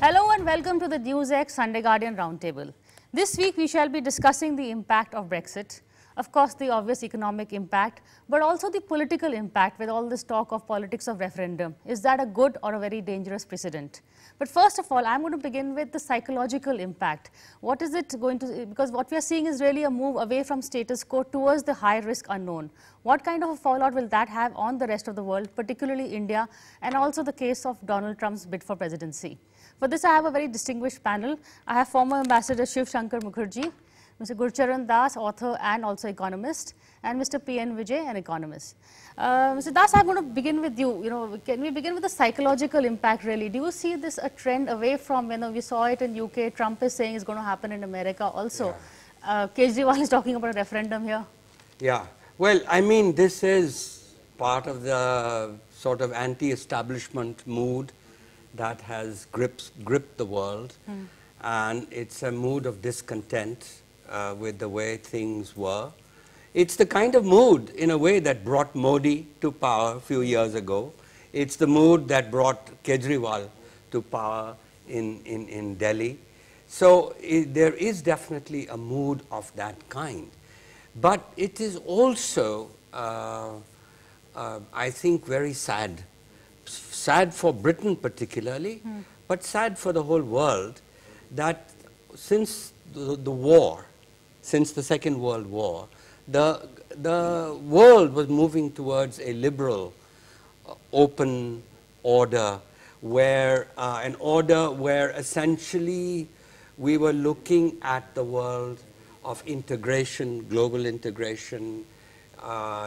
Hello and welcome to the NewsX Sunday Guardian Roundtable. This week we shall be discussing the impact of Brexit, of course the obvious economic impact, but also the political impact with all this talk of politics of referendum. Is that a good or a very dangerous precedent? But first of all, I'm going to begin with the psychological impact. What is it going to, because what we are seeing is really a move away from status quo towards the high risk unknown. What kind of a fallout will that have on the rest of the world, particularly India, and also the case of Donald Trump's bid for presidency? For this, I have a very distinguished panel. I have former Ambassador Shiv Shankar Mukherjee, Mr. Gurcharan Das, author and also economist, and Mr. P.N. Vijay, an economist. Mr. Das, I'm going to begin with you. Can we begin with the psychological impact, really? Do you see this a trend away from, we saw it in UK, Trump is saying it's going to happen in America also. Yeah. Kejriwal is talking about a referendum here. Yeah. Well, I mean, this is part of the sort of anti-establishment mood that has gripped the world, and it's a mood of discontent with the way things were. It's the kind of mood, in a way, that brought Modi to power a few years ago. It's the mood that brought Kejriwal to power in Delhi. So there is definitely a mood of that kind. But it is also, I think, very sad. Sad for Britain particularly, but sad for the whole world, that since the war, since the Second World War, the world was moving towards a liberal, open order, where an order where essentially we were looking at the world of integration, global integration,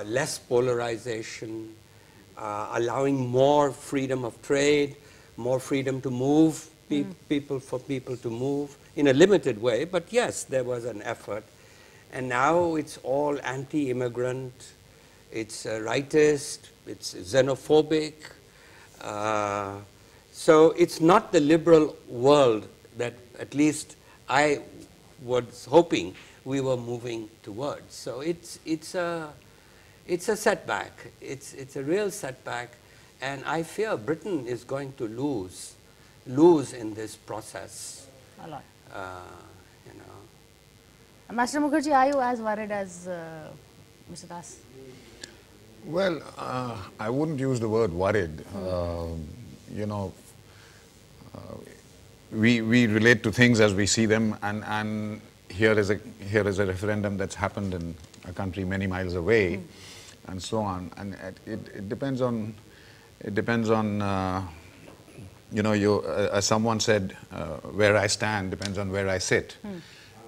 less polarization, allowing more freedom of trade, more freedom to move, people to move in a limited way. But yes, there was an effort. And now it's all anti-immigrant, it's rightist, it's xenophobic. So it's not the liberal world that at least I was hoping we were moving towards. So it's a setback. It's a real setback, and I fear Britain is going to lose in this process. A lot. Master Mukherjee, are you as worried as Mr. Das? Well, I wouldn't use the word worried. We relate to things as we see them, and here is a referendum that's happened in a country many miles away. And so on, and it depends on as someone said, where I stand depends on where I sit.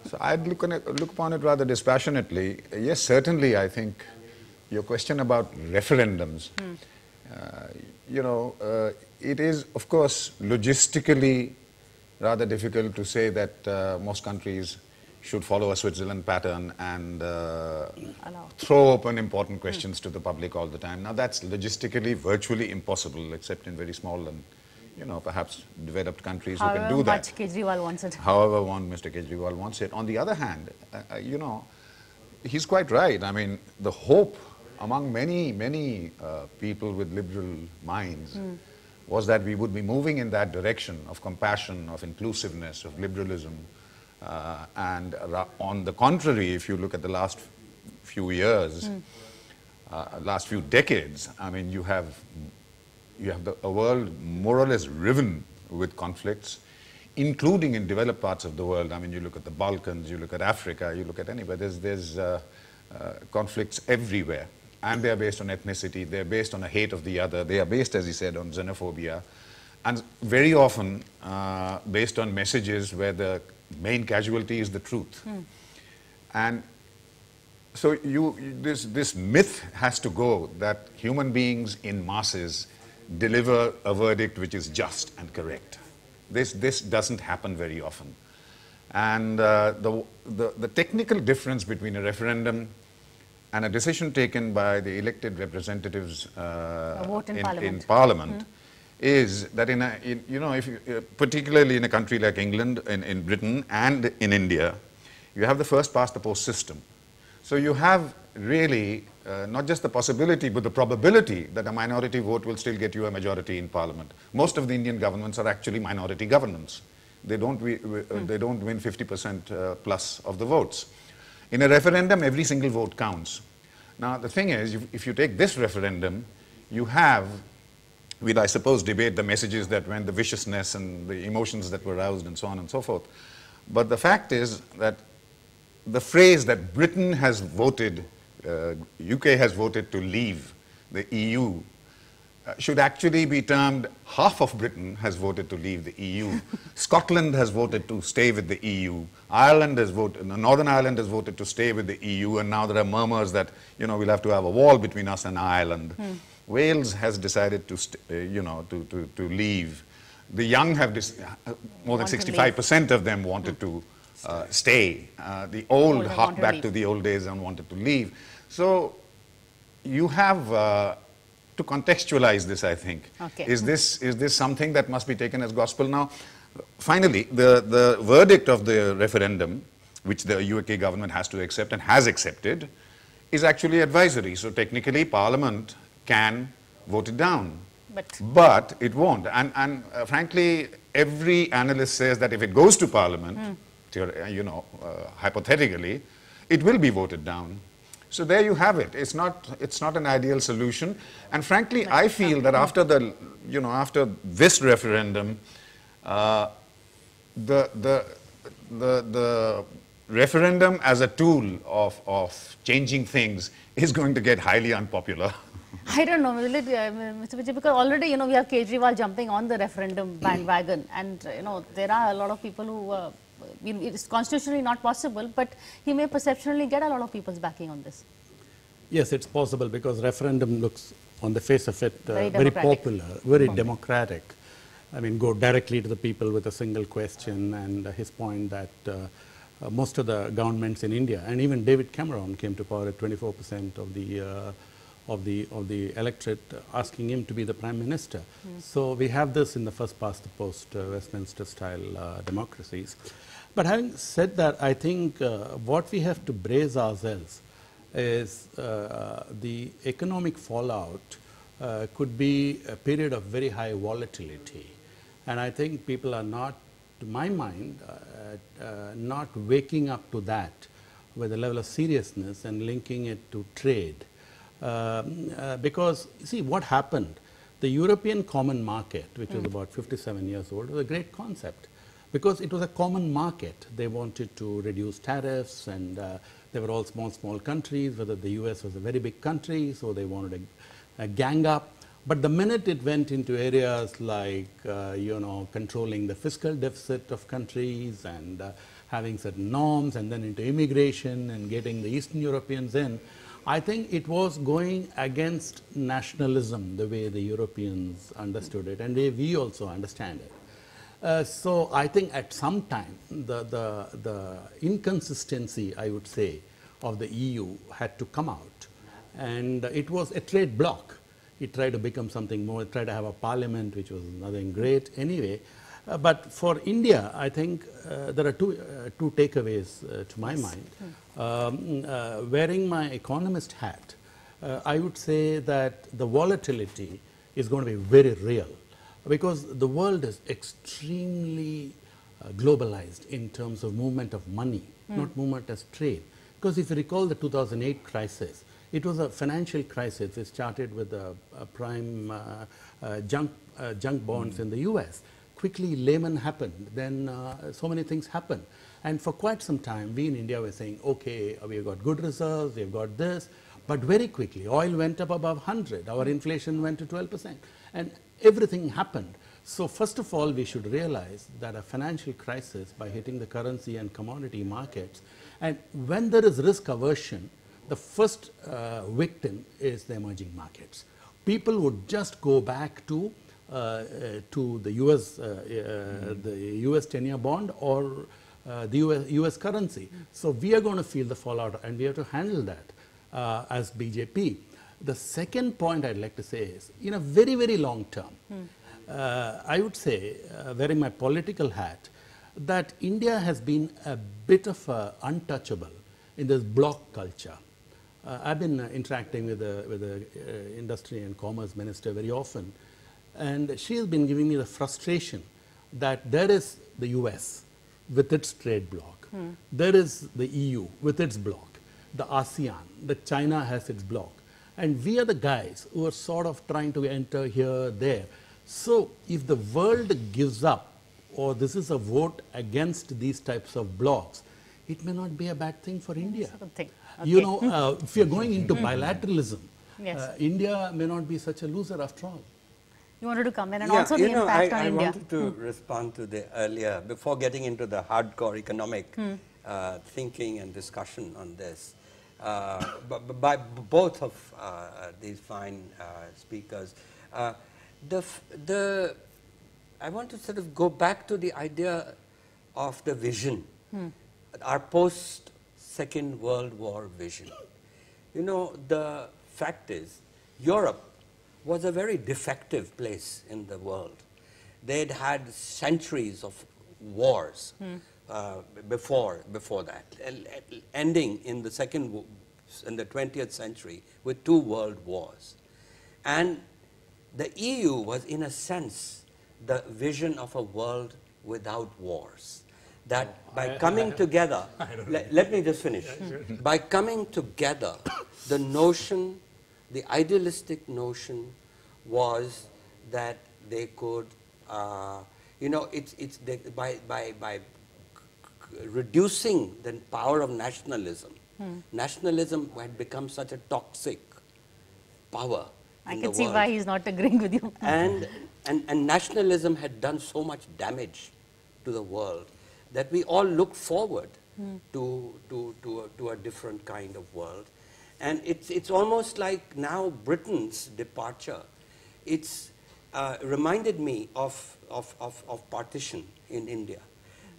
So I'd look upon it rather dispassionately. Yes, certainly, I think your question about referendums, it is, of course, logistically rather difficult to say that most countries should follow a Switzerland pattern and throw open important questions to the public all the time. Now that's logistically virtually impossible, except in very small and, perhaps developed countries who can do that. However much Kejriwal wants it. However Mr. Kejriwal wants it. On the other hand, he's quite right. I mean, the hope among many people with liberal minds was that we would be moving in that direction of compassion, of inclusiveness, of liberalism. And on the contrary, if you look at the last few years, last few decades, I mean, you have a world more or less riven with conflicts, including in developed parts of the world. I mean, you look at the Balkans, you look at Africa, you look at anywhere. There's conflicts everywhere, and they are based on ethnicity. They're based on a hate of the other. They are based, as he said, on xenophobia, and very often based on messages where the main casualty is the truth. And so this myth has to go that human beings in masses deliver a verdict which is just and correct. This doesn't happen very often. And the technical difference between a referendum and a decision taken by the elected representatives in Parliament is that particularly in a country like England, in Britain and in India, you have the first past the post system. So you have really not just the possibility, but the probability that a minority vote will still get you a majority in parliament. Most of the Indian governments are actually minority governments. They don't win 50% plus of the votes. In a referendum, every single vote counts. Now, the thing is, if you take this referendum, you have, we'll, I suppose, debate the messages that went, the viciousness and the emotions that were aroused and so on and so forth. But the fact is that the phrase that Britain has voted, UK has voted to leave the EU, should actually be termed half of Britain has voted to leave the EU. Scotland has voted to stay with the EU. Ireland has voted, Northern Ireland has voted to stay with the EU, and now there are murmurs that, you know, we'll have to have a wall between us and Ireland. Wales has decided to, to leave. The young have, more than 65% of them wanted to stay. The old harked back to the old days and wanted to leave. So you have to contextualize this, I think. Okay. Is this something that must be taken as gospel now? Finally, the verdict of the referendum, which the UK government has to accept and has accepted, is actually advisory. So technically, Parliament can vote it down. But it won't. And frankly, every analyst says that if it goes to Parliament, hypothetically, it will be voted down. So there you have it. It's not an ideal solution. And frankly, I feel that after after this referendum, the referendum as a tool of changing things is going to get highly unpopular. I don't know, Mr. Vijay, because already, we have Kejriwal jumping on the referendum bandwagon, and, there are a lot of people who, it's constitutionally not possible, but he may perceptually get a lot of people's backing on this. Yes, it's possible, because referendum looks, on the face of it, very popular, very democratic. I mean, go directly to the people with a single question, and his point that most of the governments in India, and even David Cameron came to power at 24% of the electorate, asking him to be the Prime Minister. So we have this in the first past the post Westminster style democracies. But having said that, I think what we have to brace ourselves is the economic fallout could be a period of very high volatility. And I think people are not, to my mind, not waking up to that with a level of seriousness and linking it to trade. Because, you see, what happened, the European Common Market, which was about 57 years old, was a great concept, because it was a common market. They wanted to reduce tariffs, and they were all small countries, whether the US was a very big country, so they wanted a gang up. But the minute it went into areas like, controlling the fiscal deficit of countries and having certain norms, and then into immigration and getting the Eastern Europeans in, I think it was going against nationalism, the way the Europeans understood it, and the way we also understand it. So I think at some time, the inconsistency, I would say, of the EU had to come out. And it was a trade bloc. It tried to become something more, it tried to have a parliament, which was nothing great anyway. But for India, I think there are two takeaways to my mind. Wearing my economist hat, I would say that the volatility is going to be very real, because the world is extremely globalized in terms of movement of money, not movement as trade. Because if you recall the 2008 crisis, it was a financial crisis. It started with the prime junk bonds in the US. Quickly, Lehman happened. Then so many things happened. And for quite some time, we in India were saying, okay, we've got good reserves, we've got this. But very quickly, oil went up above 100. Our inflation went to 12%. And everything happened. So first of all, we should realize that a financial crisis, by hitting the currency and commodity markets, and when there is risk aversion, the first victim is the emerging markets. People would just go back to the US 10-year bond or the US currency. So we are going to feel the fallout, and we have to handle that as BJP. The second point I'd like to say is, in a very, very long term, I would say, wearing my political hat, that India has been a bit of a untouchable in this bloc culture. I've been interacting with the Industry and Commerce Minister very often, and she has been giving me the frustration that there is the US with its trade bloc, there is the EU with its bloc, the ASEAN, the China has its bloc, and we are the guys who are sort of trying to enter here, there. So if the world gives up, or this is a vote against these types of blocs, it may not be a bad thing for India. Okay. You know, if you're going into bilateralism, Yes. India may not be such a loser after all. You wanted to come in, and also the impact on I India. wanted to respond to the earlier, before getting into the hardcore economic thinking and discussion on this. But by both of these fine speakers, I want to sort of go back to the idea of the vision, our post-Second World War vision. You know, the fact is, Europe was a very defective place in the world. They'd had centuries of wars before that, ending in the in the 20th century with 2 world wars. And the EU was, in a sense, the vision of a world without wars. That by coming together, let me just finish. By coming together, the notion, the idealistic notion was that they could, you know, by reducing the power of nationalism. Nationalism had become such a toxic power. I can see why he's not agreeing with you. And nationalism had done so much damage to the world that we all look forward to a different kind of world. And it's almost like now Britain's departure, it's reminded me of partition in India.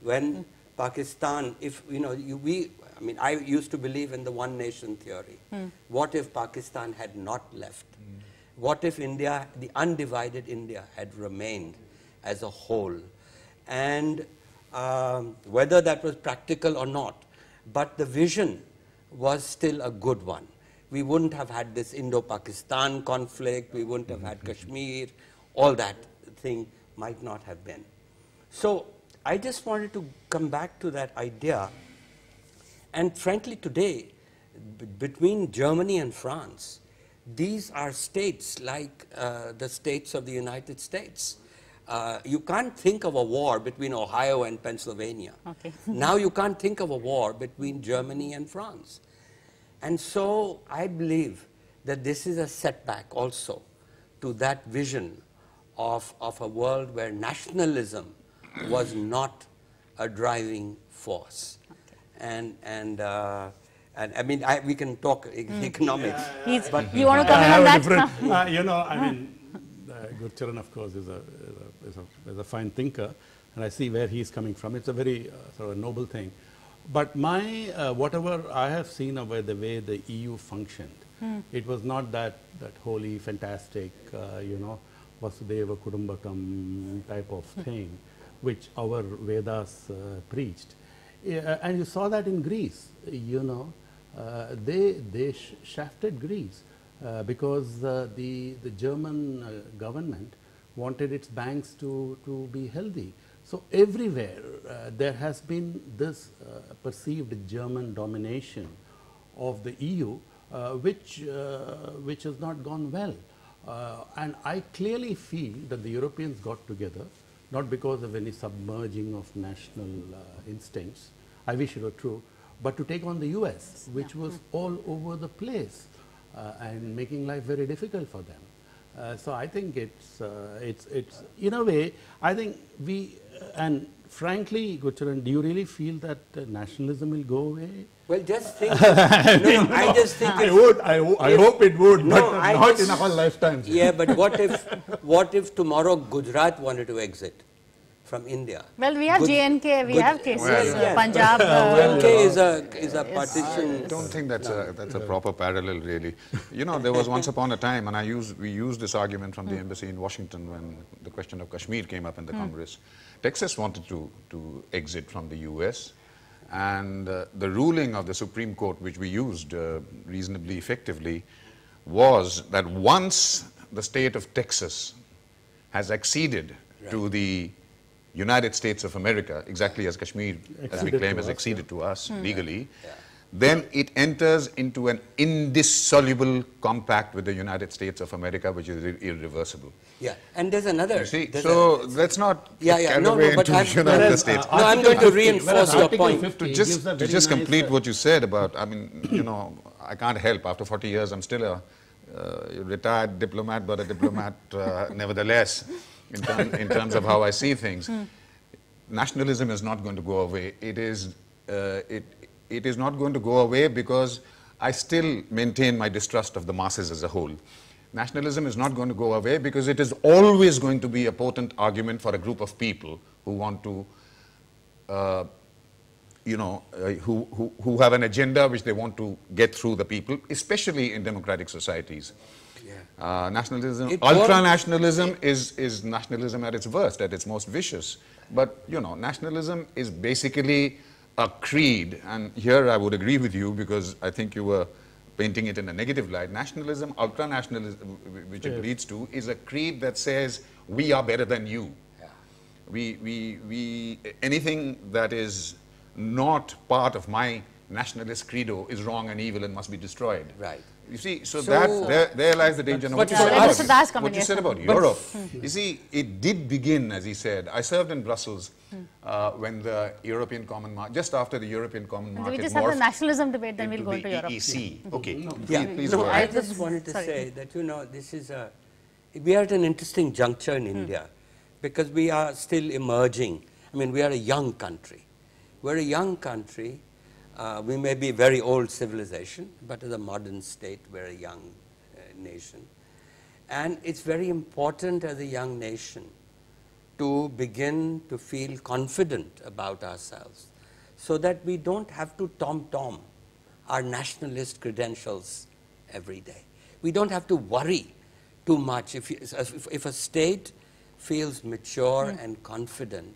When Pakistan, if, you know, I mean, I used to believe in the one nation theory. What if Pakistan had not left? What if India, the undivided India, had remained as a whole? And whether that was practical or not, but the vision was still a good one. We wouldn't have had this Indo-Pakistan conflict, we wouldn't have had Kashmir, all that thing might not have been. So I just wanted to come back to that idea. And frankly today, between Germany and France, these are states like the states of the United States. You can't think of a war between Ohio and Pennsylvania. Okay. Now you can't think of a war between Germany and France. And so I believe that this is a setback also to that vision of a world where nationalism was not a driving force. Okay. And I mean, we can talk economics. But you want to come in on that? You know, I mean, Gurcharan, of course, is a fine thinker, and I see where he's coming from. It's a very sort of noble thing. But my, whatever I have seen of the way the EU functioned, it was not that holy, fantastic, you know, Vasudeva Kudumbakam type of thing, which our Vedas preached. And you saw that in Greece, you know, they shafted Greece because the German government wanted its banks to be healthy. So everywhere there has been this perceived German domination of the EU, which has not gone well. And I clearly feel that the Europeans got together, not because of any submerging of national instincts, I wish it were true, but to take on the US, which was all over the place and making life very difficult for them. So I think it's in a way, I think and frankly, Gurcharan, do you really feel that nationalism will go away? Well, just think. I just think. I hope it would, but not in our lifetimes. Yeah, but what if tomorrow Gujarat wanted to exit from India? Well, we have J&K, we have cases, Punjab. J&K is a partition. I don't think that's a proper parallel, really. You know, there was once upon a time, and we used this argument from the embassy in Washington when the question of Kashmir came up in the Congress. Texas wanted to exit from the US, And the ruling of the Supreme Court, which we used reasonably effectively, was that once the state of Texas has acceded to the United States of America, exactly as Kashmir, as we claim, has acceded to us legally, then it enters into an indissoluble compact with the United States of America, which is irreversible. Yeah, and there's another. You see, so let's not carry no, away but into United States. No, I'm going to reinforce your point. To just complete what you said about, I mean, you know, I can't help. After 40 years, I'm still a retired diplomat, but a diplomat nevertheless, in terms of how I see things. Nationalism is not going to go away. It is not going to go away because I still maintain my distrust of the masses as a whole. Nationalism is not going to go away because it is always going to be a potent argument for a group of people who want to, who have an agenda which they want to get through the people, especially in democratic societies. Nationalism, ultra-nationalism is nationalism at its worst, at its most vicious. But, you know, nationalism is basically a creed, and here I would agree with you because I think you were painting it in a negative light. Nationalism, ultra-nationalism, which it leads to, is a creed that says, we are better than you. Anything that is not part of my nationalist credo is wrong and evil and must be destroyed. Right. You see, so that there lies the danger. Now, what you said about Europe, you see, it did begin, as he said. I served in Brussels when the European Common Market, just after the European Common Market we just have the nationalism debate, then we'll go into Europe. EEC. Okay. Please go ahead. I just wanted to say that, you know, this is we are at an interesting juncture in India because we are still emerging. I mean, we are a young country. We're a young country. We may be a very old civilization, but as a modern state, we're a young nation. And it's very important as a young nation to begin to feel confident about ourselves so that we don't have to tom-tom our nationalist credentials every day. We don't have to worry too much. If a state feels mature and confident,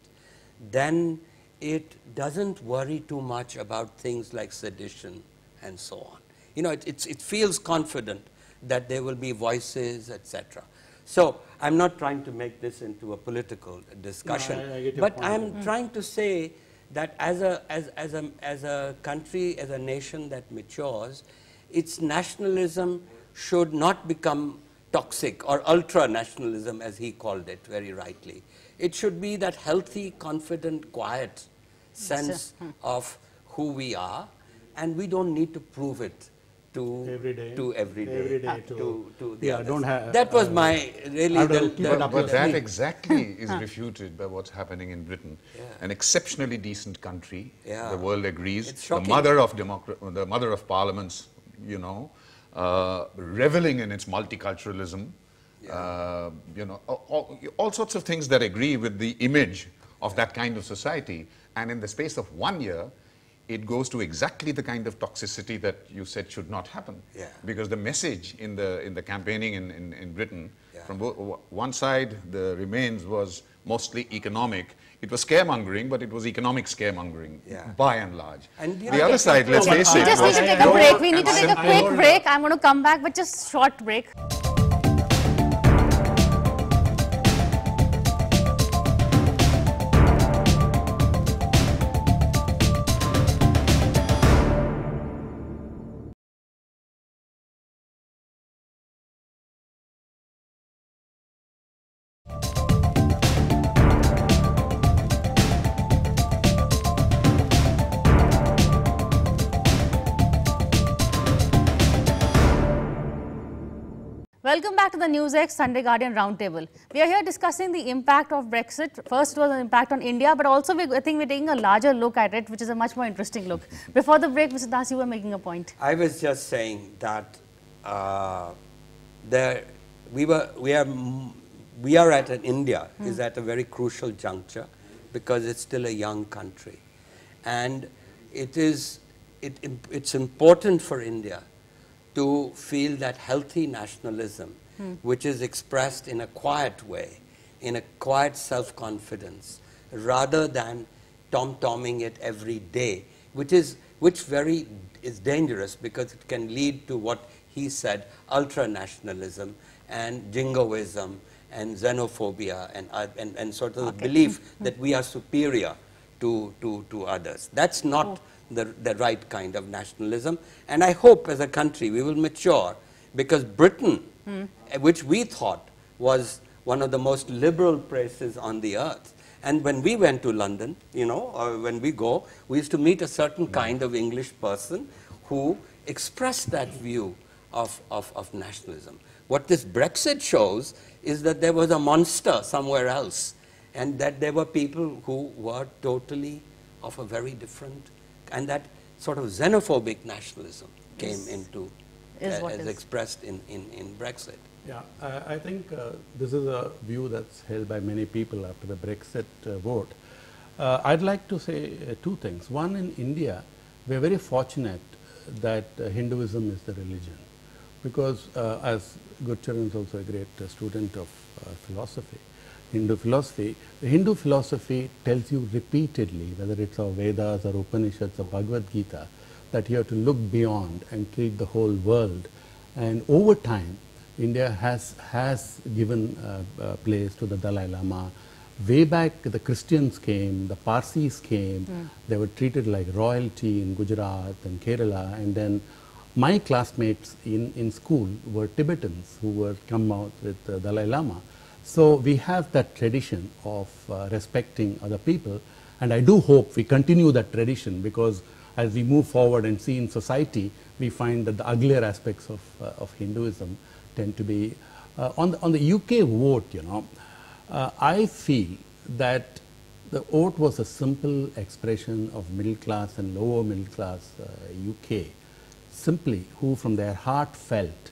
then it doesn't worry too much about things like sedition and so on. You know, it feels confident that there will be voices, etc. So I'm not trying to make this into a political discussion, but I'm trying to say that as a country, as a nation that matures, its nationalism should not become toxic or ultra-nationalism, as he called it very rightly. It should be that healthy, confident, quiet sense of who we are, and we don't need to prove it to every day to the others. That was my really but that exactly is refuted by what's happening in Britain. An exceptionally decent country, the world agrees. The mother of parliaments, you know, reveling in its multiculturalism. You know, all sorts of things that agree with the image of that kind of society. And in the space of 1 year, it goes to exactly the kind of toxicity that you said should not happen. Because the message in the campaigning in Britain, from one side, the Remains was mostly economic. It was scaremongering, but it was economic scaremongering, by and large. And the other side, let's face it. We just need to take a break. We need to take a quick break. I'm going to come back, but just short break. Welcome back to the NewsX Sunday Guardian Roundtable. We are here discussing the impact of Brexit. First was an impact on India, but also I think we're taking a larger look at it, which is a much more interesting look. Before the break, Mr. Das, you were making a point. I was just saying that India is at a very crucial juncture because it's still a young country, and it's important for India to feel that healthy nationalism, which is expressed in a quiet way, in a quiet self-confidence, rather than tom-tomming it every day which very is dangerous because it can lead to what he said, ultra-nationalism and jingoism and xenophobia and sort of the belief that we are superior to others. That's not the right kind of nationalism. And I hope as a country we will mature, because Britain, which we thought was one of the most liberal places on the earth, and when we went to London, you know, or when we go, we used to meet a certain kind of English person who expressed that view of nationalism. What this Brexit shows is that there was a monster somewhere else, and that there were people who were totally of a very different, and that sort of xenophobic nationalism came into, as expressed in Brexit. Yeah, I think this is a view that's held by many people after the Brexit vote. I'd like to say two things. One, in India, we're very fortunate that Hinduism is the religion, because as Gurcharan is also a great student of philosophy, Hindu philosophy, the Hindu philosophy tells you repeatedly, whether it's our Vedas or Upanishads or Bhagavad Gita, that you have to look beyond and treat the whole world. And over time, India has given place to the Dalai Lama. Way back, the Christians came, the Parsis came, they were treated like royalty in Gujarat and Kerala, and then my classmates in school were Tibetans who were come out with the Dalai Lama. So we have that tradition of respecting other people, and I do hope we continue that tradition, because as we move forward and see in society, we find that the uglier aspects of Hinduism tend to be on the UK vote. You know, I feel that the vote was a simple expression of middle class and lower middle class UK, simply who from their heart felt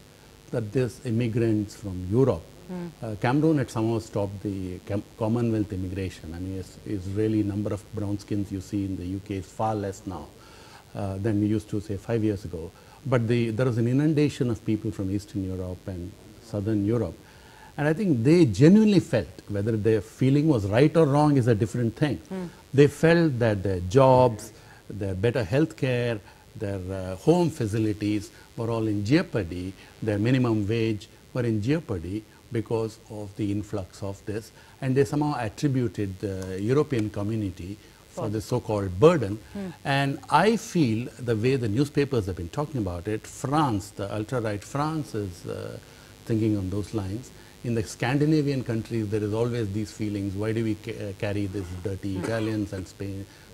that these immigrants from Europe, Cameron had somehow stopped the Commonwealth immigration. I mean, it's really number of brown skins you see in the UK is far less now than we used to say 5 years ago. But there was an inundation of people from Eastern Europe and Southern Europe. And I think they genuinely felt, whether their feeling was right or wrong is a different thing. They felt that their jobs, their better health care, their home facilities were all in jeopardy, their minimum wage were in jeopardy because of the influx of this. And they somehow attributed the European community for the so-called burden. And I feel the way the newspapers have been talking about it, France, the ultra-right France is thinking on those lines. In the Scandinavian countries, there is always these feelings, why do we carry these dirty Italians and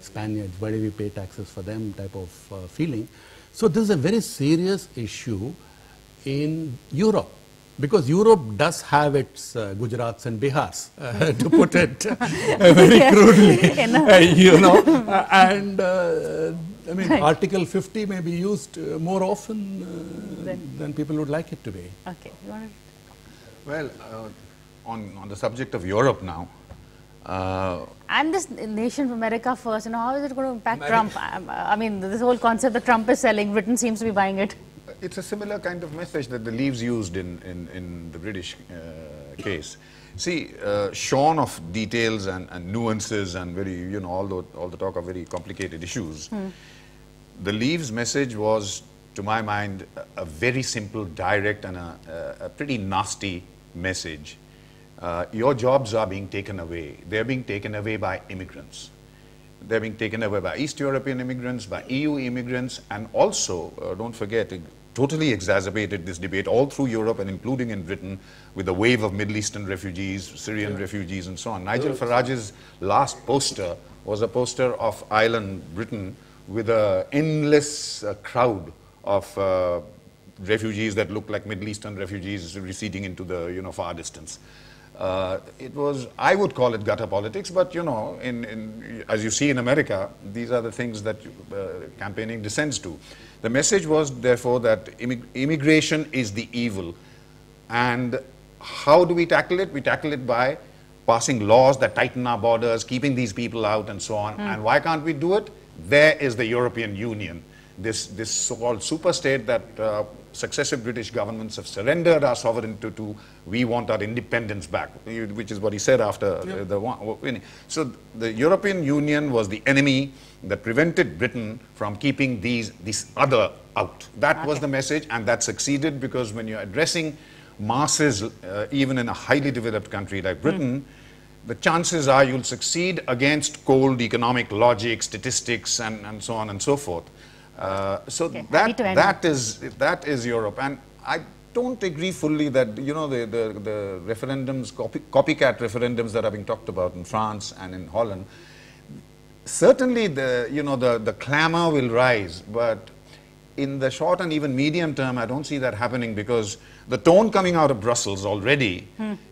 Spaniards, why do we pay taxes for them type of feeling. So this is a very serious issue in Europe, because Europe does have its Gujarats and Bihars, to put it very crudely, you know, and I mean, Article 50 may be used more often than people would like it to be. Okay. You want to? Well, on the subject of Europe now. And this nation of America first, you know, how is it going to impact Trump? I mean, this whole concept that Trump is selling, Britain seems to be buying it. It's a similar kind of message that the Leaves used in the British case. See, shorn of details and nuances and very, you know, all the talk of very complicated issues, the Leaves message was, to my mind, a very simple, direct and a pretty nasty message. Your jobs are being taken away. They're being taken away by immigrants. They're being taken away by East European immigrants, by EU immigrants, and also, don't forget, it totally exacerbated this debate all through Europe and including in Britain with the wave of Middle Eastern refugees, Syrian refugees and so on. Nigel Farage's last poster was a poster of Ireland, Britain, with an endless crowd of refugees that looked like Middle Eastern refugees receding into the, you know, far distance. It was, I would call it gutter politics, but, you know, as you see in America, these are the things that campaigning descends to. The message was, therefore, that immigration is the evil. And how do we tackle it? We tackle it by passing laws that tighten our borders, keeping these people out and so on. And why can't we do it? There is the European Union. this so-called super state that successive British governments have surrendered our sovereignty to, we want our independence back, which is what he said after the winning. So the European Union was the enemy that prevented Britain from keeping this other out. That was the message, and that succeeded, because when you're addressing masses, even in a highly developed country like Britain, the chances are you'll succeed against cold economic logic, statistics, and so on and so forth. So that is Europe, and I don't agree fully that, you know, the referendums, copycat referendums that are being talked about in France and in Holland. Certainly, the clamor will rise, but in the short and even medium term, I don't see that happening, because the tone coming out of Brussels already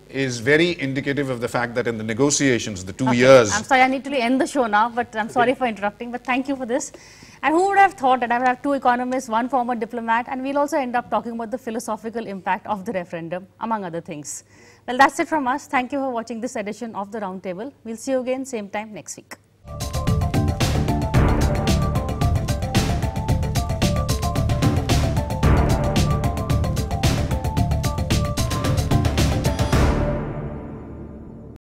is very indicative of the fact that in the negotiations, the 2 years... I'm sorry, I need to end the show now, but I'm sorry for interrupting, but thank you for this. And who would have thought that I would have two economists, one former diplomat, and we'll also end up talking about the philosophical impact of the referendum, among other things. Well, that's it from us. Thank you for watching this edition of the Roundtable. We'll see you again, same time next week.